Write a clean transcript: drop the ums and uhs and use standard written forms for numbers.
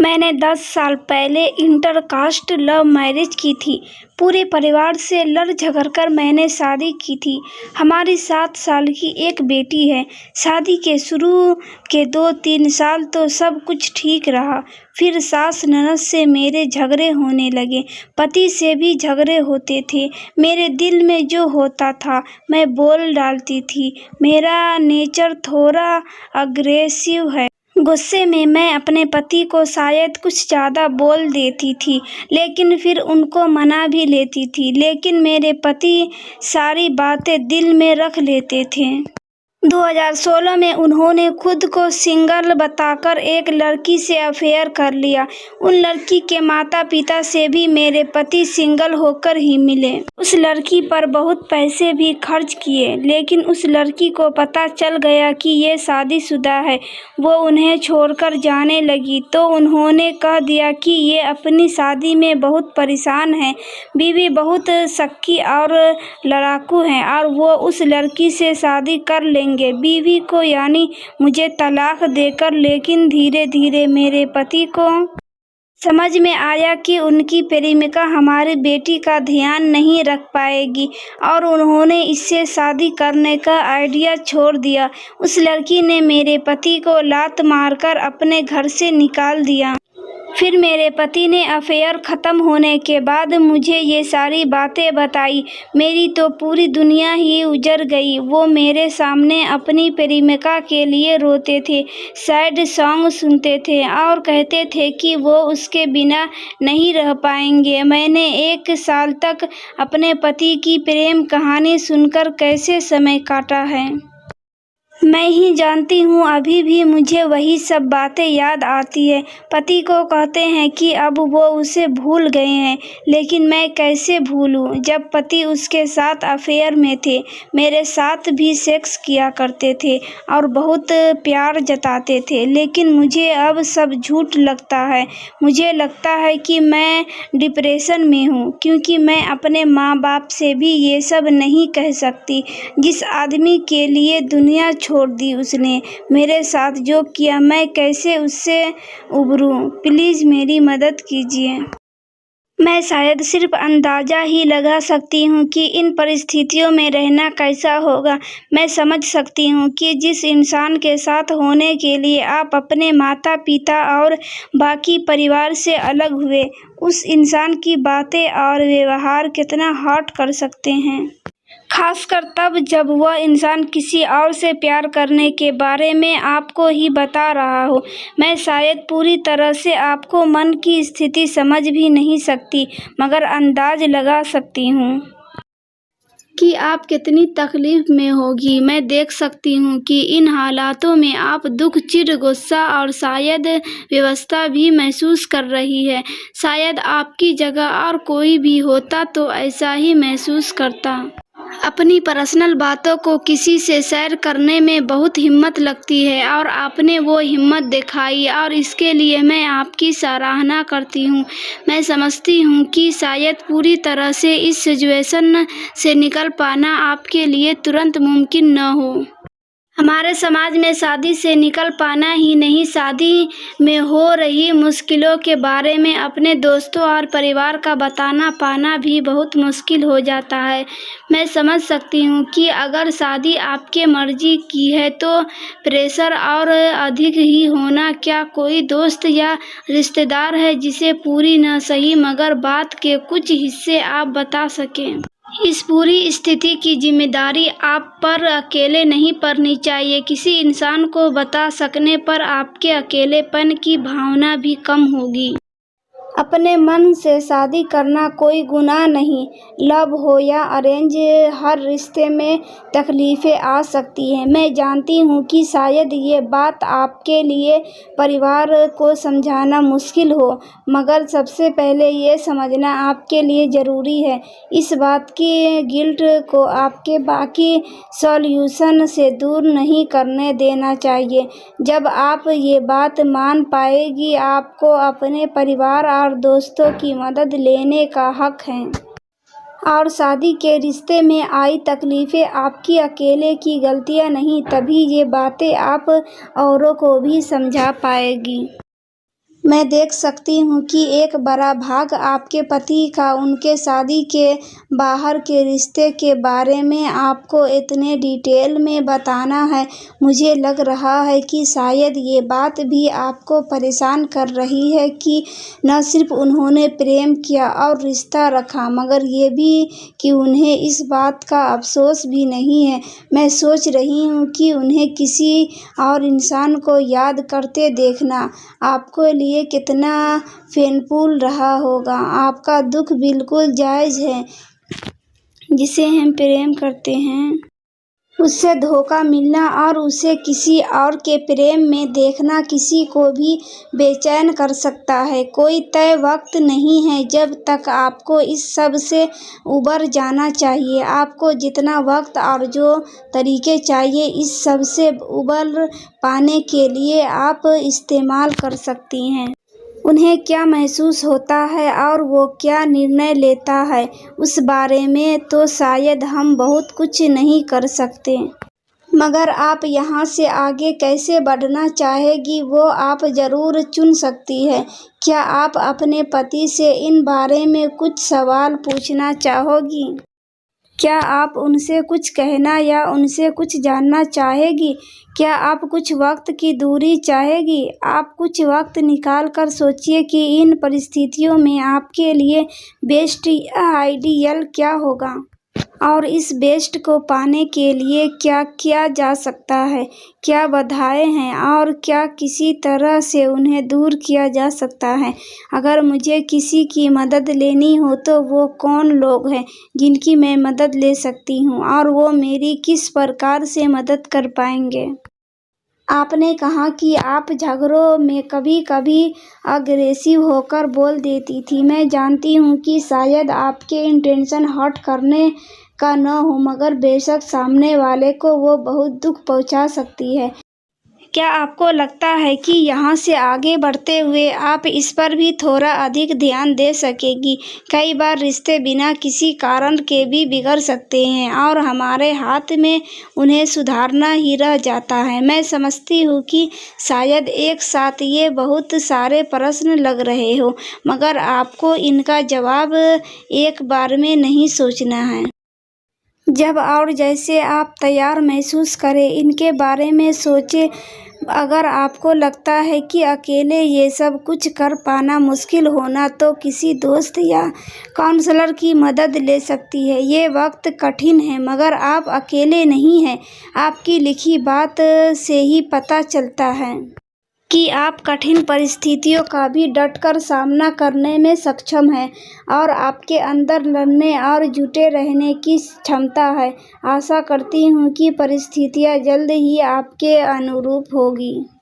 मैंने 10 साल पहले इंटरकास्ट लव मैरिज की थी। पूरे परिवार से लड़ झगड़ कर मैंने शादी की थी। हमारी 7 साल की एक बेटी है। शादी के शुरू के 2-3 साल तो सब कुछ ठीक रहा। फिर सास ननद से मेरे झगड़े होने लगे। पति से भी झगड़े होते थे। मेरे दिल में जो होता था मैं बोल डालती थी। मेरा नेचर थोड़ा अग्रेसिव है। गुस्से में मैं अपने पति को शायद कुछ ज़्यादा बोल देती थी, लेकिन फिर उनको मना भी लेती थी। लेकिन मेरे पति सारी बातें दिल में रख लेते थे। 2016 में उन्होंने खुद को सिंगल बताकर एक लड़की से अफेयर कर लिया। उन लड़की के माता पिता से भी मेरे पति सिंगल होकर ही मिले। उस लड़की पर बहुत पैसे भी खर्च किए, लेकिन उस लड़की को पता चल गया कि ये शादीशुदा है। वो उन्हें छोड़कर जाने लगी तो उन्होंने कह दिया कि ये अपनी शादी में बहुत परेशान है। बीवी बहुत शक्की और लड़ाकू है और वो उस लड़की से शादी कर लेंगे, बीवी को यानी मुझे तलाक देकर। लेकिन धीरे धीरे मेरे पति को समझ में आया कि उनकी प्रेमिका हमारी बेटी का ध्यान नहीं रख पाएगी और उन्होंने इससे शादी करने का आइडिया छोड़ दिया। उस लड़की ने मेरे पति को लात मारकर अपने घर से निकाल दिया। फिर मेरे पति ने अफेयर ख़त्म होने के बाद मुझे ये सारी बातें बताई। मेरी तो पूरी दुनिया ही उजड़ गई। वो मेरे सामने अपनी प्रेमिका के लिए रोते थे, सैड सॉन्ग सुनते थे और कहते थे कि वो उसके बिना नहीं रह पाएंगे। मैंने 1 साल तक अपने पति की प्रेम कहानी सुनकर कैसे समय काटा है मैं ही जानती हूँ। अभी भी मुझे वही सब बातें याद आती है। पति को कहते हैं कि अब वो उसे भूल गए हैं, लेकिन मैं कैसे भूलूँ जब पति उसके साथ अफेयर में थे, मेरे साथ भी सेक्स किया करते थे और बहुत प्यार जताते थे। लेकिन मुझे अब सब झूठ लगता है। मुझे लगता है कि मैं डिप्रेशन में हूँ, क्योंकि मैं अपने माँ बाप से भी ये सब नहीं कह सकती। जिस आदमी के लिए दुनिया छोड़ दी उसने मेरे साथ जो किया, मैं कैसे उससे उबरूं? प्लीज़ मेरी मदद कीजिए। मैं शायद सिर्फ अंदाज़ा ही लगा सकती हूँ कि इन परिस्थितियों में रहना कैसा होगा। मैं समझ सकती हूँ कि जिस इंसान के साथ होने के लिए आप अपने माता पिता और बाकी परिवार से अलग हुए, उस इंसान की बातें और व्यवहार कितना हर्ट कर सकते हैं। खासकर तब जब वह इंसान किसी और से प्यार करने के बारे में आपको ही बता रहा हो। मैं शायद पूरी तरह से आपको मन की स्थिति समझ भी नहीं सकती, मगर अंदाज लगा सकती हूँ कि आप कितनी तकलीफ में होगी। मैं देख सकती हूँ कि इन हालातों में आप दुख, चिढ़, गुस्सा और शायद व्यवस्था भी महसूस कर रही है। शायद आपकी जगह और कोई भी होता तो ऐसा ही महसूस करता। अपनी पर्सनल बातों को किसी से शेयर करने में बहुत हिम्मत लगती है और आपने वो हिम्मत दिखाई और इसके लिए मैं आपकी सराहना करती हूँ। मैं समझती हूँ कि शायद पूरी तरह से इस सिचुएशन से निकल पाना आपके लिए तुरंत मुमकिन न हो। हमारे समाज में शादी से निकल पाना ही नहीं, शादी में हो रही मुश्किलों के बारे में अपने दोस्तों और परिवार का बताना पाना भी बहुत मुश्किल हो जाता है। मैं समझ सकती हूँ कि अगर शादी आपके मर्जी की है तो प्रेशर और अधिक ही होना। क्या कोई दोस्त या रिश्तेदार है जिसे पूरी न सही मगर बात के कुछ हिस्से आप बता सकें? इस पूरी स्थिति की जिम्मेदारी आप पर अकेले नहीं पड़नी चाहिए। किसी इंसान को बता सकने पर आपके अकेलेपन की भावना भी कम होगी। अपने मन से शादी करना कोई गुनाह नहीं। लव हो या अरेंज, हर रिश्ते में तकलीफ़ें आ सकती हैं। मैं जानती हूँ कि शायद ये बात आपके लिए परिवार को समझाना मुश्किल हो, मगर सबसे पहले ये समझना आपके लिए ज़रूरी है। इस बात की गिल्ट को आपके बाकी सॉल्यूशन से दूर नहीं करने देना चाहिए। जब आप ये बात मान पाएगी, आपको अपने परिवार और दोस्तों की मदद लेने का हक है। और शादी के रिश्ते में आई तकलीफ़ें आपकी अकेले की गलतियाँ नहीं, तभी ये बातें आप औरों को भी समझा पाएगी। मैं देख सकती हूँ कि एक बड़ा भाग आपके पति का उनके शादी के बाहर के रिश्ते के बारे में आपको इतने डिटेल में बताना है। मुझे लग रहा है कि शायद ये बात भी आपको परेशान कर रही है कि न सिर्फ उन्होंने प्रेम किया और रिश्ता रखा, मगर ये भी कि उन्हें इस बात का अफसोस भी नहीं है। मैं सोच रही हूँ कि उन्हें किसी और इंसान को याद करते देखना आपके लिए कितना पेनफुल रहा होगा। आपका दुख बिल्कुल जायज़ है। जिसे हम प्रेम करते हैं उससे धोखा मिलना और उसे किसी और के प्रेम में देखना किसी को भी बेचैन कर सकता है। कोई तय वक्त नहीं है जब तक आपको इस सब से उबर जाना चाहिए। आपको जितना वक्त और जो तरीके चाहिए इस सब से उबर पाने के लिए आप इस्तेमाल कर सकती हैं। उन्हें क्या महसूस होता है और वो क्या निर्णय लेता है उस बारे में तो शायद हम बहुत कुछ नहीं कर सकते, मगर आप यहाँ से आगे कैसे बढ़ना चाहेगी वो आप ज़रूर चुन सकती हैं। क्या आप अपने पति से इन बारे में कुछ सवाल पूछना चाहोगी? क्या आप उनसे कुछ कहना या उनसे कुछ जानना चाहेगी? क्या आप कुछ वक्त की दूरी चाहेगी? आप कुछ वक्त निकाल कर सोचिए कि इन परिस्थितियों में आपके लिए बेस्ट आइडियल क्या होगा और इस बेस्ट को पाने के लिए क्या किया जा सकता है। क्या बाधाएं हैं और क्या किसी तरह से उन्हें दूर किया जा सकता है। अगर मुझे किसी की मदद लेनी हो तो वो कौन लोग हैं जिनकी मैं मदद ले सकती हूँ और वो मेरी किस प्रकार से मदद कर पाएंगे। आपने कहा कि आप झगड़ों में कभी कभी अग्रेसिव होकर बोल देती थी। मैं जानती हूँ कि शायद आपके इंटेंशन हर्ट करने का न हो, मगर बेशक सामने वाले को वो बहुत दुख पहुँचा सकती है। क्या आपको लगता है कि यहाँ से आगे बढ़ते हुए आप इस पर भी थोड़ा अधिक ध्यान दे सकेगी? कई बार रिश्ते बिना किसी कारण के भी बिगड़ सकते हैं और हमारे हाथ में उन्हें सुधारना ही रह जाता है। मैं समझती हूँ कि शायद एक साथ ये बहुत सारे प्रश्न लग रहे हो, मगर आपको इनका जवाब एक बार में नहीं सोचना है। जब और जैसे आप तैयार महसूस करें इनके बारे में सोचें। अगर आपको लगता है कि अकेले ये सब कुछ कर पाना मुश्किल होना तो किसी दोस्त या काउंसलर की मदद ले सकती है। ये वक्त कठिन है मगर आप अकेले नहीं हैं। आपकी लिखी बात से ही पता चलता है कि आप कठिन परिस्थितियों का भी डटकर सामना करने में सक्षम हैं और आपके अंदर लड़ने और जुटे रहने की क्षमता है। आशा करती हूँ कि परिस्थितियाँ जल्द ही आपके अनुरूप होगी।